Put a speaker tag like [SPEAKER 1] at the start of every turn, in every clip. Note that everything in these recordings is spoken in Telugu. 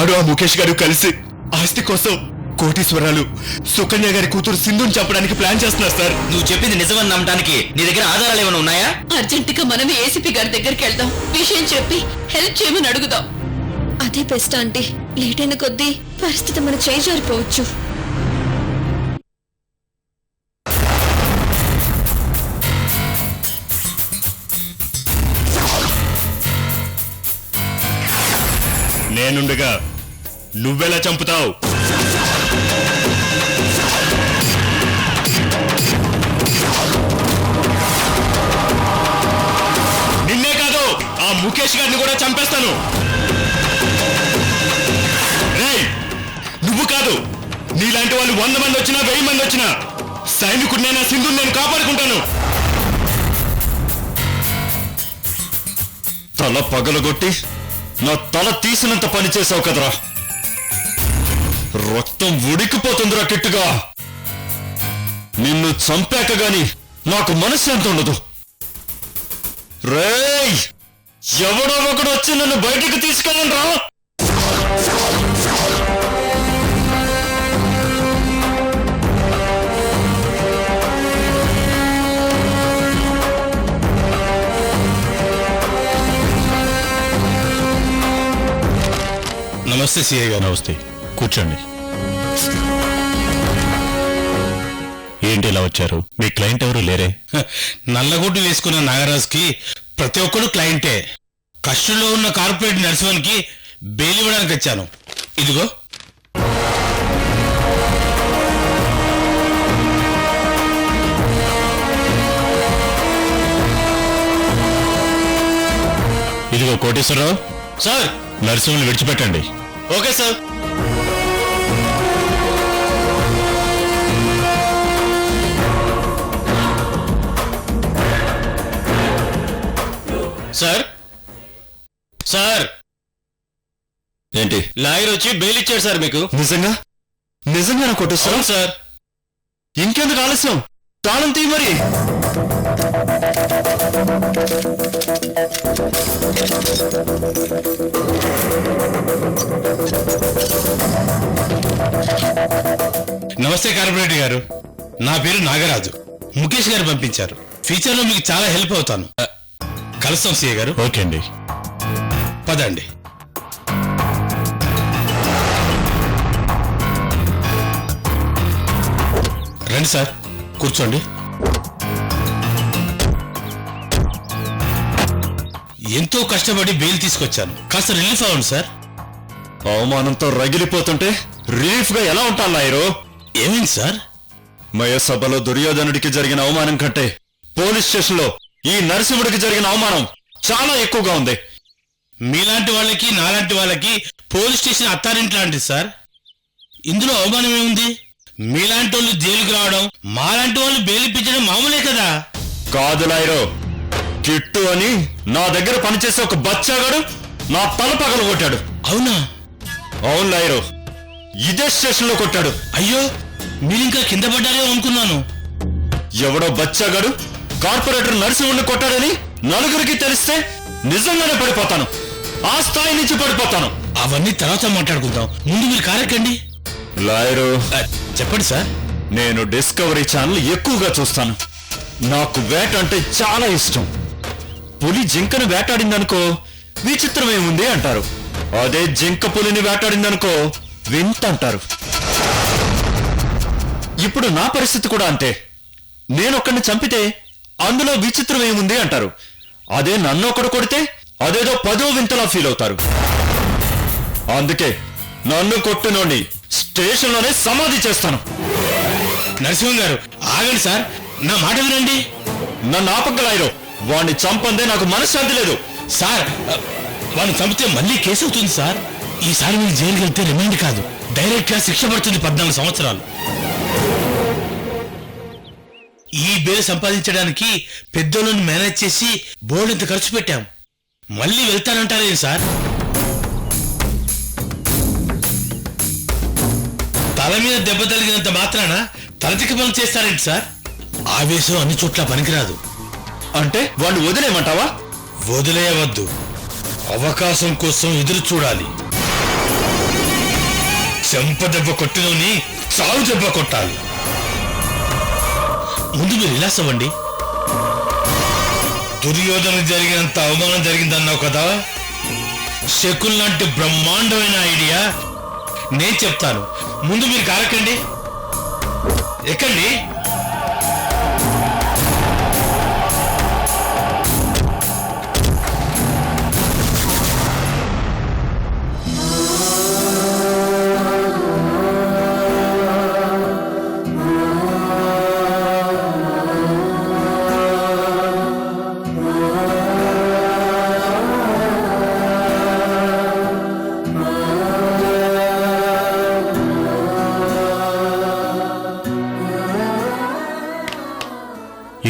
[SPEAKER 1] వాడు ఆ ముఖేష్ గారు కలిసి ఆస్తి కోసం కోటీశ్వరాలు సుకన్య గారి కూతురు సింధుని చంపడానికి ప్లాన్ చేస్తున్నారు సార్.
[SPEAKER 2] నువ్వు చెప్పింది నిజమని నమ్మడానికి నీ దగ్గర ఆధారాలు ఏమైనా ఉన్నాయా?
[SPEAKER 3] అర్జెంటుగా మనం ఏసీపీ గారి దగ్గరికి వెళ్దాం, విషయం చెప్పి హెల్ప్ చేయమని అడుగుదాం.
[SPEAKER 4] అదే బెస్ట్ ఆంటీ. లేట్ అయిన కొద్దీ పరిస్థితి మన చేయి జారిపోవచ్చు.
[SPEAKER 1] నేనుండగా నువ్వెలా చంపుతావు? నిన్నే కాదు, ఆ ముఖేష్ గారిని కూడా చంపేస్తాను. రేయ్, నువ్వు కాదు, నీలాంటి వాళ్ళు 100 మంది వచ్చినా 1000 మంది వచ్చినా సైనికుడినైనా సింధుని నేను కాపాడుకుంటాను. తల పగలగొట్టి నా తల తీసినంత పని చేసావు కదరా. రక్తం ఉడికిపోతుందిరా కిట్టుగా. నిన్ను చంపాక గాని నాకు మనశ్శాంతి ఉండదు. రేయ్, ఎవడో ఒకడు వచ్చి నన్ను బయటికి తీసుకెళ్ళండి రా.
[SPEAKER 5] నమస్తే సిఐ గారు.
[SPEAKER 6] నమస్తే, కూర్చోండి. ఏంటి ఇలా వచ్చారు? మీ క్లయింట్ ఎవరు లేరే?
[SPEAKER 5] నల్లగొడ్డు వేసుకున్న నాగరాజుకి ప్రతి ఒక్కడు క్లయింటే. కష్టంలో ఉన్న కార్పొరేట్ నర్సింహన్కి బెయిల్ ఇవ్వడానికి వచ్చాను. ఇదిగో.
[SPEAKER 6] ఇదిగో కోటేశ్వరరావు.
[SPEAKER 5] సార్,
[SPEAKER 6] నరసింహుని విడిచిపెట్టండి.
[SPEAKER 5] Okay sir. సార్ సార్
[SPEAKER 1] ఏంటి?
[SPEAKER 5] లాయర్ వచ్చి బెయిల్ ఇచ్చాడు సార్ మీకు.
[SPEAKER 1] నిజంగా? నిజంగా కొట్టేస్తాను
[SPEAKER 5] సార్.
[SPEAKER 1] ఇంకెందుకు ఆలస్యం? తాళం తీ మరి.
[SPEAKER 5] నమస్తే కార్పొరేటర్ గారు, నా పేరు నాగరాజు. ముఖేష్ గారు పంపించారు. ఫ్యూచర్ లో మీకు చాలా హెల్ప్ అవుతాను. కలుస్తాం సిఐ గారు.
[SPEAKER 6] ఓకే అండి,
[SPEAKER 5] పదండి. రండి సార్, కూర్చోండి. ఎంతో కష్టపడి బెయిల్ తీసుకొచ్చాను. కాస్త రిలీఫ్ అవ్వండి సార్.
[SPEAKER 1] అవమానంతో రగిలిపోతుంటే రిలీఫ్ గా ఎలా ఉంటాను లాయరు?
[SPEAKER 5] ఏమైంది సార్?
[SPEAKER 1] మయసభలో దుర్యోధనుడికి జరిగిన అవమానం కంటే పోలీస్ స్టేషన్ లో ఈ నరసింహుడికి జరిగిన అవమానం చాలా ఎక్కువగా ఉంది.
[SPEAKER 5] మీలాంటి వాళ్ళకి నాలాంటి వాళ్ళకి పోలీస్ స్టేషన్ అత్తారింటి లాంటిది సార్. ఇందులో అవమానం ఏముంది? మీలాంటి వాళ్ళు జైలుకి రావడం, మాలాంటి వాళ్ళు బెయిలిపించడం మామూలే కదా.
[SPEAKER 1] కాదు లాయరు, కిట్టు అని నా దగ్గర పనిచేసే ఒక బచ్చాగాడు నా తల పగలు కొట్టాడు.
[SPEAKER 5] అవునా?
[SPEAKER 1] అవును లాయరు, ఇదే స్టేషన్ లో కొట్టాడు.
[SPEAKER 5] అయ్యో, మీరింకా కింద పడ్డారే అనుకున్నాను.
[SPEAKER 1] ఎవడో బచ్చాగాడు కార్పొరేటర్ నరసింహుడిని కొట్టాడని నలుగురికి తెలిస్తే నిజంగానే పడిపోతాను. ఆ స్థాయి నుంచి పడిపోతాను.
[SPEAKER 5] అవన్నీ తర్వాత మాట్లాడుకుందాం, ముందు మీరు కారెక్కండి.
[SPEAKER 1] లాయరు,
[SPEAKER 5] చెప్పండి సార్.
[SPEAKER 1] నేను డిస్కవరీ ఛానల్ ఎక్కువగా చూస్తాను. నాకు వేట అంటే చాలా ఇష్టం. పులి జింకను వేటాడిందనుకో విచిత్రమేముంది అంటారు. అదే జింక పులిని వేటాడిందనుకో వింత అంటారు. ఇప్పుడు నా పరిస్థితి కూడా అంతే. నేనొక్కడిని చంపితే అందులో విచిత్రం ఏముంది అంటారు. అదే నన్ను ఒకడు కొడితే అదేదో 10వ వింతలా ఫీల్ అవుతారు. అందుకే నన్ను కొట్టునోని స్టేషన్లోనే సమాధి చేస్తాను.
[SPEAKER 5] నరసింహం గారు ఆగండి సార్, నా మాట వినండి.
[SPEAKER 1] నన్ను ఆపగలాయరు. వాణ్ణి చంపందే నాకు మనశ్శాంతి లేదు.
[SPEAKER 5] సార్, వాడిని చంపితే మళ్ళీ కేసు అవుతుంది సార్. ఈసారి మీరు జైలుకి వెళ్తే రిమాండ్ కాదు, డైరెక్ట్ గా శిక్ష పడుతుంది 14 సంవత్సరాలు. ఈ బెయిల్ సంపాదించడానికి పెద్దోళ్ళని మేనేజ్ చేసి బోర్డు ఇంత ఖర్చు పెట్టాం. మళ్ళీ వెళ్తానంటారేం సార్? తల మీద దెబ్బ తగిలినంత మాత్రాన తలతికి పనులు చేస్తారేంటి సార్? ఆవేశం అన్ని చోట్ల పనికిరాదు.
[SPEAKER 1] అంటే వాడిని వదిలేయమంటావా?
[SPEAKER 5] వదిలేయవద్దు, అవకాశం కోసం ఎదురు చూడాలి. చెంప దెబ్బ కొట్టినోని చావు దెబ్బ కొట్టాలి. ముందు మీరు రిలాక్స్ అవ్వండి. దుర్యోధన జరిగినంత అవమానం జరిగిందన్నావు కదా, శకున్ లాంటి బ్రహ్మాండమైన ఐడియా నేను చెప్తాను. ముందు మీరు కారకండి, ఎక్కండి.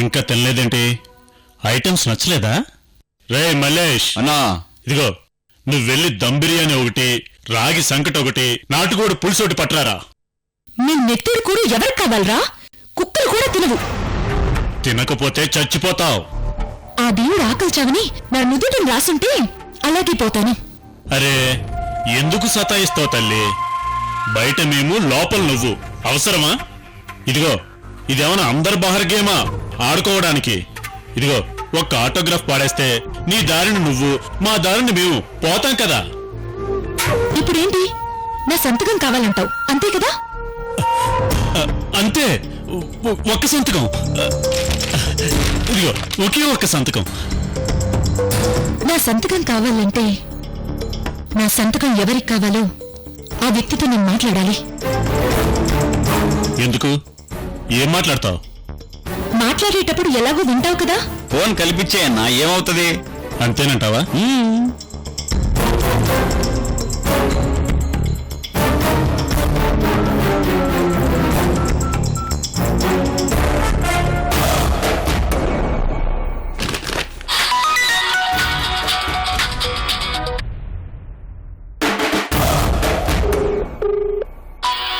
[SPEAKER 6] ఇంకా తినలేదేంటి? ఐటమ్స్ నచ్చలేదా? రే మల్లేష్,
[SPEAKER 1] అన్నా,
[SPEAKER 6] ఇదిగో నువ్వు వెళ్ళి దమ్ బిర్యానీ ఒకటి, రాగి సంకట ఒకటి, నాటుకోడి పులుసు ఒకటి పట్టరారా.
[SPEAKER 4] నీ నెత్తుడు కూడు ఎవరికి కావాలరా? కుక్కలు కూడా తినవు.
[SPEAKER 6] తినకపోతే చచ్చిపోతావు.
[SPEAKER 4] ఆ దేవుడు ఆకలి చావని నా నుదుటిని రాసుంటే అలాగే పోతాను.
[SPEAKER 6] అరే ఎందుకు సతాయిస్తావు తల్లి? బయట మేము, లోపల నువ్వు. అవసరమా? ఇదిగో ఇదేమన్నా అందరు బహర్ గేమా ఆడుకోవడానికి? ఇదిగో ఒక్క ఆటోగ్రాఫ్ పాడేస్తే నీ దారిని నువ్వు, మా దారిని మేము పోతాం కదా.
[SPEAKER 4] ఇప్పుడేంటి? నా సంతకం కావాలంటావు అంతే కదా?
[SPEAKER 6] అంతే, ఒక్క సంతకం. ఇదిగో ఒకే ఒక్క సంతకం.
[SPEAKER 4] నా సంతకం కావాలంటే నా సంతకం ఎవరికి కావాలో ఆ వ్యక్తితో నేను మాట్లాడాలి.
[SPEAKER 6] ఎందుకు? ఏం మాట్లాడతావు?
[SPEAKER 4] మాట్లాడేటప్పుడు ఎలాగో వింటావు కదా.
[SPEAKER 1] ఫోన్ కల్పించే అన్నా, ఏమవుతుంది?
[SPEAKER 6] అంతేనంటావా?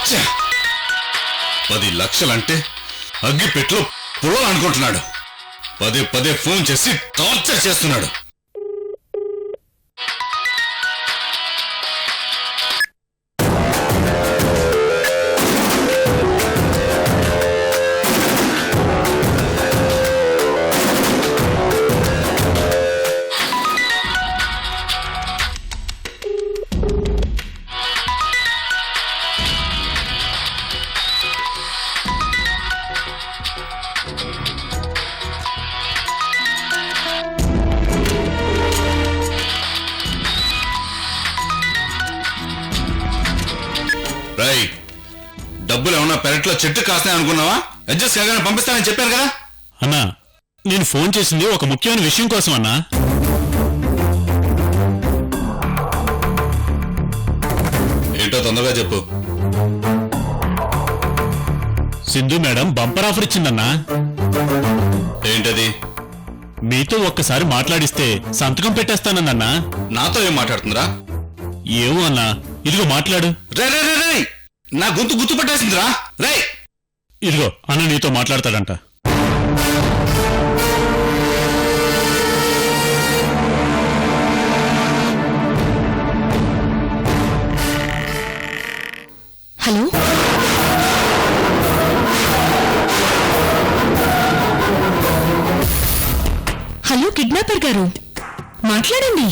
[SPEAKER 7] ఛే! 10 లక్షలంటే అగ్గిపెట్లో పుల్లలు అనుకుంటున్నాడు. పదే పదే ఫోన్ చేసి టార్చర్ చేస్తున్నాడు. రై, డబ్బులు ఏమన్నా పెరట్లో చెట్టు కాస్తాయి అనుకున్నావా? అడ్జస్ట్ కాగానే పంపిస్తానని చెప్పాను కదా.
[SPEAKER 6] అన్నా, నేను ఫోన్ చేసింది ఒక ముఖ్యమైన విషయం కోసం అన్నా.
[SPEAKER 7] ఏంటో తొందరగా చెప్పు.
[SPEAKER 6] సింధు మేడం బంపర్ ఆఫర్ ఇచ్చిందన్నా.
[SPEAKER 7] ఏంటది?
[SPEAKER 6] మీతో ఒక్కసారి మాట్లాడిస్తే సంతకం పెట్టేస్తానన్నా.
[SPEAKER 7] నాతో ఏం మాట్లాడుతుందిరా?
[SPEAKER 6] ఏమో అన్నా, ఇదిగో మాట్లాడు.
[SPEAKER 7] రే రే రే రే, నా గొంతు గుర్తు పట్టేసిందిరా. రే,
[SPEAKER 6] ఇదిగో అన్న నీతో మాట్లాడతాడంట.
[SPEAKER 4] హలో, హలో కిడ్నాపర్ గారు, మాట్లాడండి.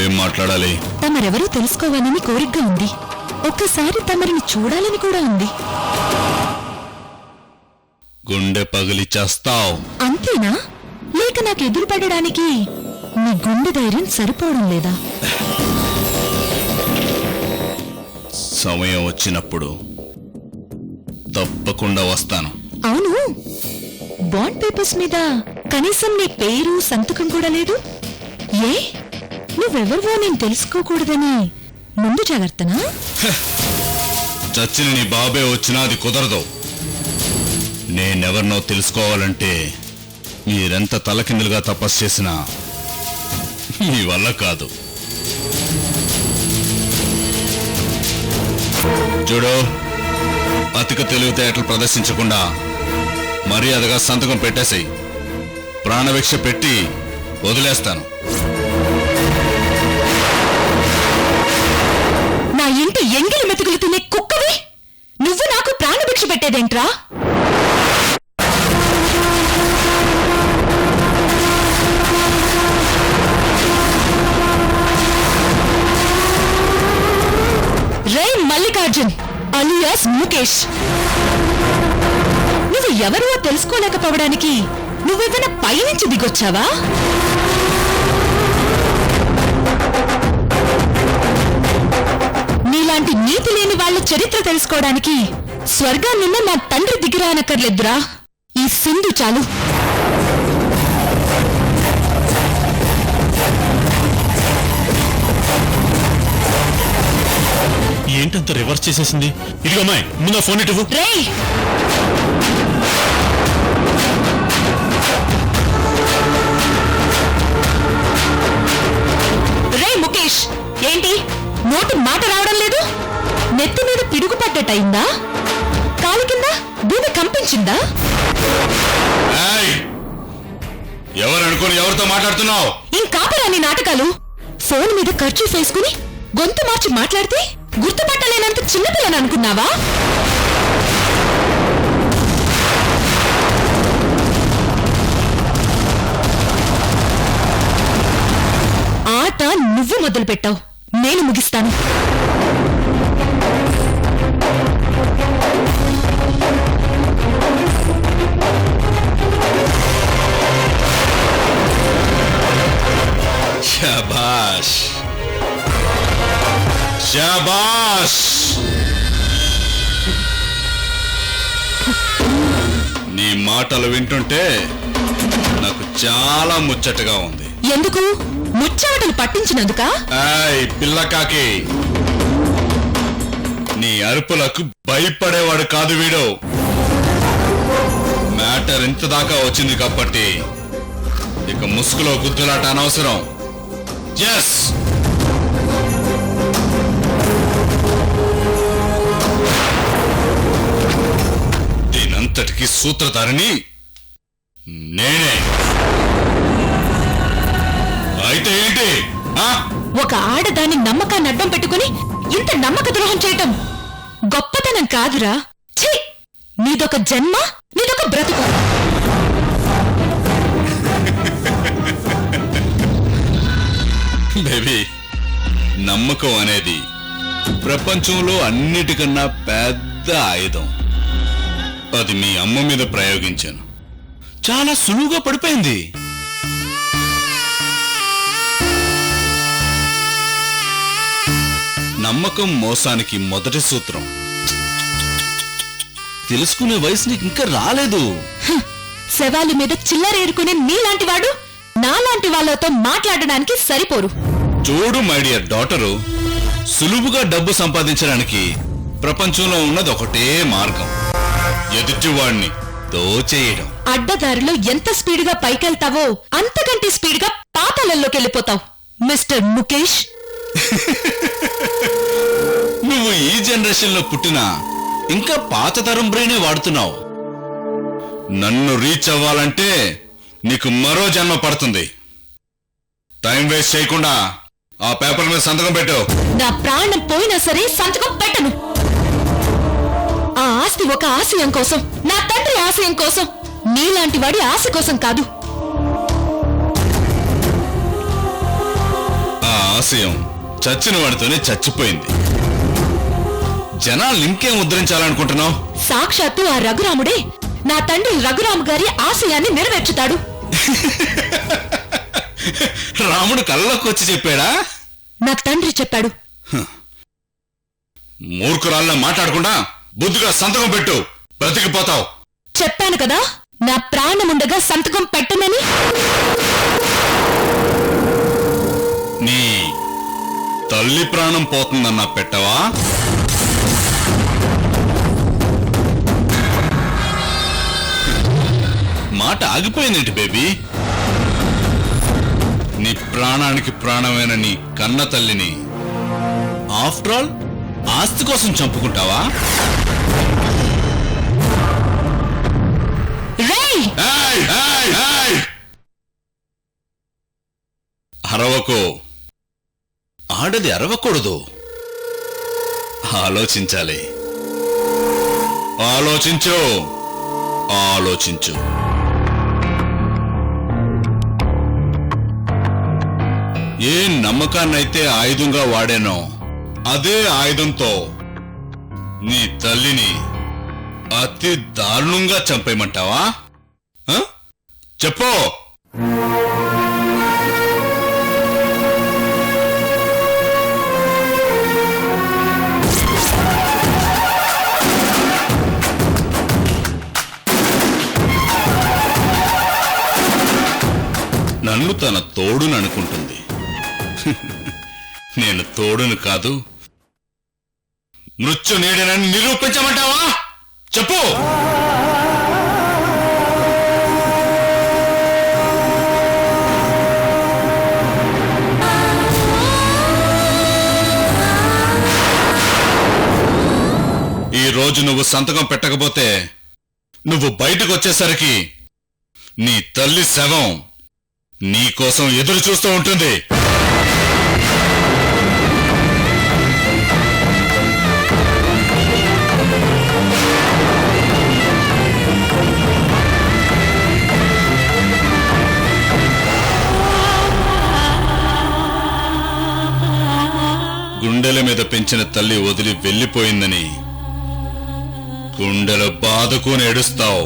[SPEAKER 7] ఏం మాట్లాడాలి?
[SPEAKER 4] తమరెవరో తెలుసుకోవాలని కోరికగా ఉంది. ఒక్కసారి తమరిని చూడాలని కూడా ఉంది.
[SPEAKER 7] గుండె పగిలి చేస్తావు.
[SPEAKER 4] అంతేనా? లేక నాకు ఎదురు పడడానికి నీ గుండె ధైర్యం సరిపోవడం లేదా?
[SPEAKER 7] సమయం వచ్చినప్పుడు తప్పకుండా వస్తాను.
[SPEAKER 4] అవును, బాండ్ పేపర్స్ మీద కనీసం నీ పేరు సంతకం కూడా లేదు. ఏ, నువ్వెవరివో నేను తెలుసుకోకూడదని ముందు జాగ్రత్తనా?
[SPEAKER 7] చచ్చిన నీ బాబే వచ్చినా అది కుదరదు. నేనెవరినో తెలుసుకోవాలంటే మీరెంత తలకిందులుగా తపస్సు చేసినా మీ వల్ల కాదు. చూడు, అతిక తెలివితేటలు ప్రదర్శించకుండా మర్యాదగా సంతకం పెట్టేసేయి. ప్రాణభిక్ష పెట్టి వదిలేస్తాను.
[SPEAKER 4] నా ఇంటి ఎంగిలి మెతుకులు తినే కుక్కవి నువ్వు నాకు ప్రాణభిక్ష పెట్టేదేంట్రా? రే మల్లికార్జున్ అలియాస్ ముఖేష్, నువ్వు ఎవరో తెలుసుకోలేకపోవడానికి నువ్వేమైనా పైనుంచి దిగొచ్చావా? నీలాంటి నీతి లేని వాళ్ళ చరిత్ర తెలుసుకోవడానికి స్వర్గాన్నున్న నా తండ్రి దిగిరానక్కర్లేదురా. ఈ సింధు చాలు.
[SPEAKER 6] ఏంటంత రివర్స్ చేసేసింది? ఇదిగో అమ్మాయి, ముందు ఆ ఫోన్ ఇటు.
[SPEAKER 4] రేయ్, రే ముఖేష్, ఏంటి నోటి మాట రావడం లేదు? నెత్తి మీద పిడుగు పడ్డట్టయిందా? కాలి కింద భూమి కంపించిందా?
[SPEAKER 7] ఎవరనుకోని ఎవరితో మాట్లాడుతున్నావు?
[SPEAKER 4] ఇంకాపరాని నాటకాలు. ఫోన్ మీద ఖర్చు వేసుకుని గొంతు మార్చి మాట్లాడితే గుర్తుపట్టలేనంత చిన్నపిల్లని అనుకున్నావా? ఆట నువ్వు మొదలు పెట్టావు, నేను ముగిస్తాను.
[SPEAKER 7] శాబాష్, శాబాష్. నీ మాటలు వింటుంటే నాకు చాలా ముచ్చటగా ఉంది.
[SPEAKER 4] ఎందుకు? ముచ్చాటలు పట్టించినందుకా?
[SPEAKER 7] పిల్లకాకి, నీ అరుపులకు భయపడేవాడు కాదు వీడు. మ్యాటర్ ఇంత దాకా వచ్చింది కాబట్టి ఇక ముసుగులో గుద్దులాట అనవసరం. ఎస్, దీనంతటికి సూత్రధారిని నేనే. అయితే ఏంటి?
[SPEAKER 4] ఒక ఆడదాని నమ్మకాన్ని అడ్డం పెట్టుకుని ఇంత నమ్మక ద్రోహం చేయటం గొప్పతనం కాదురా. ఛీ, నీదొక జన్మ, నీదొక బ్రతుకు.
[SPEAKER 7] బేబీ, నమ్మకం అనేది ప్రపంచంలో అన్నిటికన్నా పెద్ద ఆయుధం. అది మీ అమ్మ మీద ప్రయోగించాను, చాలా సులువుగా పడిపోయింది. నమ్మకం మోసానికి మొదటి సూత్రం. తెలుసుకునే వయసు నీకు ఇంకా రాలేదు.
[SPEAKER 4] శవాల మీద చిల్లరేరుకునే నీలాంటి వాడు నాలాంటి వాళ్ళతో మాట్లాడడానికి సరిపోరు.
[SPEAKER 7] చూడు మై డియర్ డాటరు, సులువుగా డబ్బు సంపాదించడానికి ప్రపంచంలో ఉన్నది ఒకటే మార్గం, ఎదుటివాణ్ణి దోచేయడం.
[SPEAKER 4] అడ్డదారిలో ఎంత స్పీడ్గా పైకెళ్తావో అంతకంటే స్పీడ్గా పాతాళంలోకి వెళ్ళిపోతావు మిస్టర్ ముఖేష్.
[SPEAKER 7] నువ్వు ఈ జనరేషన్ లో పుట్టినా ఇంకా పాత తరం బ్రెయినే వాడుతున్నావు. నన్ను రీచ్ అవ్వాలంటే నీకు మరో జన్మ పడుతుంది. టైం వేస్ట్ చేయకుండా ఆ పేపర్ మీద సంతకం పెట్టు.
[SPEAKER 4] నా ప్రాణం పోయినా సరే సంతకం పెట్టను. ఆ ఆస్తి ఒక ఆశయం కోసం, నా తండ్రి ఆశయం కోసం, నీలాంటి వాడి ఆశ కోసం కాదు.
[SPEAKER 7] ఆ ఆశయం చచ్చిన వాడితోనే చచ్చిపోయింది. జనాలు ఇంకేం ఉద్ధరించాలనుకుంటున్నావు?
[SPEAKER 4] సాక్షాత్తు ఆ రఘురాముడే నా తండ్రి రఘురాము గారి ఆశయాన్ని నెరవేర్చుతాడు.
[SPEAKER 7] రాముడు కళ్ళలోకి వచ్చి చెప్పాడా?
[SPEAKER 4] నా తండ్రి చెప్పాడు.
[SPEAKER 7] మూర్ఖురాల్లో మాట్లాడకుండా బుద్ధిగా సంతకం పెట్టు, బ్రతికిపోతావు.
[SPEAKER 4] చెప్పాను కదా, నా ప్రాణముండగా సంతకం పెట్టనని.
[SPEAKER 7] నీ తల్లి ప్రాణం పోతుందన్నా పెట్టవా? ఆగిపోయిందేంటి బేబీ? నీ ప్రాణానికి ప్రాణమైన నీ కన్న తల్లిని ఆఫ్టర్ ఆల్ ఆస్తి కోసం చంపుకుంటావా?
[SPEAKER 4] రేయ్!
[SPEAKER 7] ఏయ్! ఏయ్! ఏయ్! అరవకు. ఆడది అరవకూడదు. ఆలోచించాలి. ఆలోచించు. ఆలోచించు. ఏ నమ్మకాన్నైతే ఆయుధంగా వాడానో అదే ఆయుధంతో నీ తల్లిని అతి దారుణంగా చంపేయమంటావా? చెప్పు. నన్ను తన తోడును అనుకుంటుంది. నేను తోడును కాదు, మృత్యు నీడనని నిరూపించమంటావా? చెప్పు. ఈ రోజు నువ్వు సంతకం పెట్టకపోతే నువ్వు బయటకు వచ్చేసరికి నీ తల్లి శవం నీకోసం ఎదురు చూస్తూ ఉంటుంది. గుండెల మీద పెంచిన తల్లి వదిలి వెళ్ళిపోయిందని గుండెల బాధకు ఏడుస్తావు.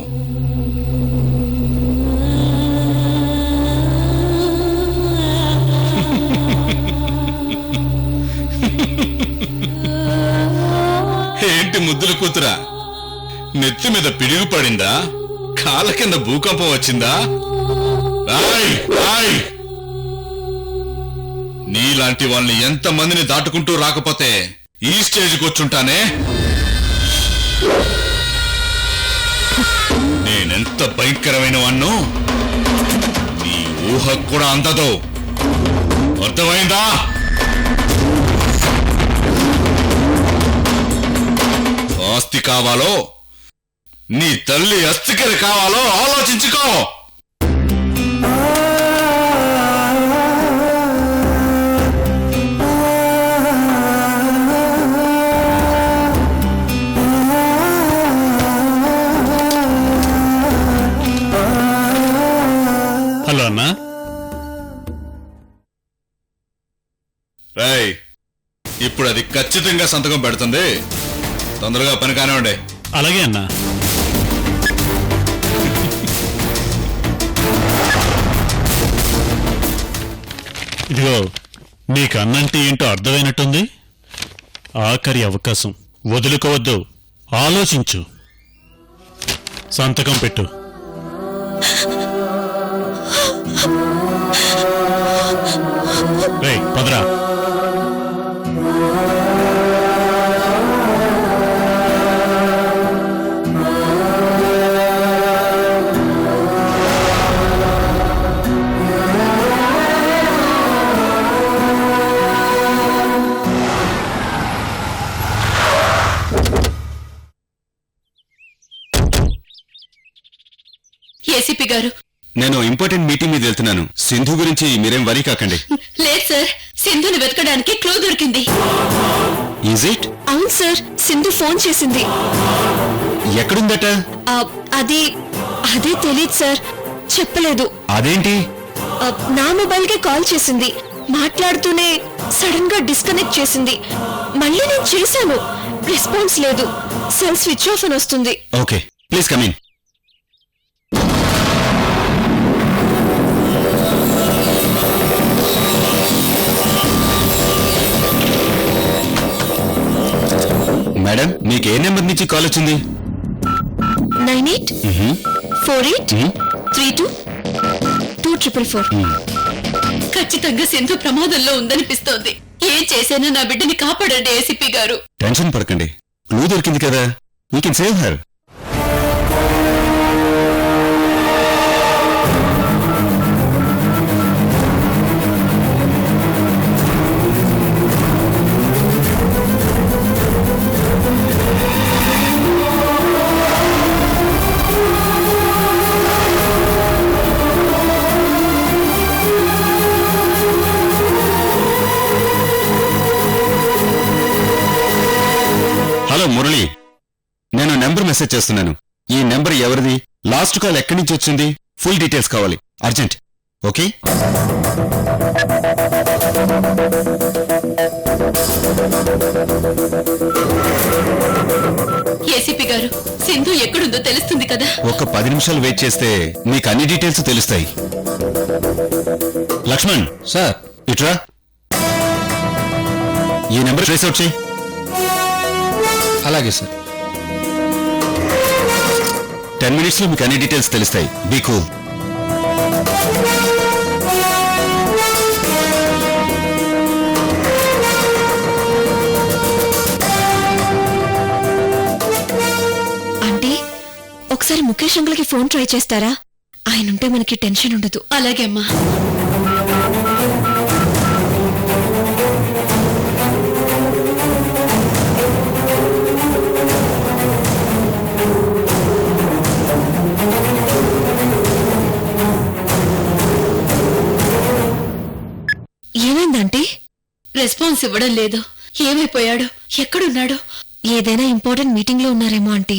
[SPEAKER 7] ఏంటి ముద్దులు కూతురా, నెత్తి మీద పిడుగు పడిందా? కాళ్ళ కింద భూకంపం వచ్చిందా? నీలాంటి వాళ్ళని ఎంతమందిని దాటుకుంటూ రాకపోతే ఈ స్టేజ్కి వచ్చుంటానే. నేనెంత భయంకరమైన వాణ్ణో నీ ఊహకు కూడా అందదు. అర్థమైందా? ఆస్తి కావాలో నీ తల్లి అస్థికలు కావాలో ఆలోచించుకో.
[SPEAKER 6] హలో అన్నా.
[SPEAKER 7] రాయ్, ఇప్పుడు అది ఖచ్చితంగా సంతకం పెడుతుంది. తొందరగా పని కానివ్వండి.
[SPEAKER 6] అలాగే అన్నా. ఇదిగో, నీకు అన్నంటే ఏంటో అర్థమైనట్టుంది. ఆఖరి అవకాశం వదులుకోవద్దు. ఆలోచించు. సంతకం పెట్టు. రేయ్, పదరా.
[SPEAKER 3] ఏసీపీ గారు,
[SPEAKER 1] నేను ఇంపార్టెంట్ మీటింగ్ మీద వెళ్తున్నాను. సింధు గురించి మీరేం వరీ కాకండి.
[SPEAKER 3] లేదు సార్, సింధుని వెతకడానికి క్లూ దొరికింది.
[SPEAKER 1] Is it?
[SPEAKER 4] అవును సార్, సింధు ఫోన్ చేసింది.
[SPEAKER 1] ఎక్కడుందట?
[SPEAKER 4] అదే తెలీదు సార్, చెప్పలేదు.
[SPEAKER 1] అదేంటి?
[SPEAKER 4] నా మొబైల్ కి కాల్ చేసింది. మాట్లాడుతూనే సడన్ గా డిస్కనెక్ట్ చేసింది. మళ్ళీ నేను చేశాను, రెస్పాన్స్ లేదు. సెల్ స్విచ్ ఆఫ్ అని వస్తుంది.
[SPEAKER 1] Okay, please come in. Madam, మీకు ఏ నెంబర్ నుంచి కాల్ వచ్చింది?
[SPEAKER 4] 9848322444.
[SPEAKER 3] ఖచ్చితంగా సింధు ప్రమాదంలో ఉందనిపిస్తోంది. ఏం చేశానో నా బిడ్డని కాపాడండి ఏసీపీ గారు.
[SPEAKER 1] టెన్షన్ పడకండి, క్లూ దొరికింది కదా, we can save her. Hello Murali, నేను నెంబర్ మెసేజ్ చేస్తున్నాను. ఈ నెంబర్ ఎవరిది, లాస్ట్ కాల్ ఎక్కడి నుంచి వచ్చింది, ఫుల్ డీటెయిల్స్ కావాలి, అర్జెంట్. ఓకే?
[SPEAKER 3] ఏసీపీ గారు, సింధు ఎక్కడుందో తెలుస్తుంది కదా?
[SPEAKER 1] ఒక 10 నిమిషాలు వెయిట్ చేస్తే మీకు అన్ని డీటెయిల్స్ తెలుస్తాయి. లక్ష్మణ్ సార్, ఇట్రా. ఈ నెంబర్ ట్రేస్ అవుట్ చేయి. అలాగే సార్. 10 minutes లో మీకు అన్ని డీటెయిల్స్ తెలుస్తాయి. Be cool.
[SPEAKER 4] ఆంటీ, ఒకసారి ముఖేష్ అంకుల్కి ఫోన్ ట్రై చేస్తారా? ఆయన ఉంటే మనకి టెన్షన్ ఉండదు.
[SPEAKER 3] అలాగే అమ్మా.
[SPEAKER 4] ఏమైందంటీ?
[SPEAKER 3] రెస్పాన్స్ ఇవ్వడం లేదు. ఏమైపోయాడు? ఎక్కడున్నాడు?
[SPEAKER 4] ఏదైనా ఇంపార్టెంట్ మీటింగ్ లో ఉన్నారేమో ఆంటీ.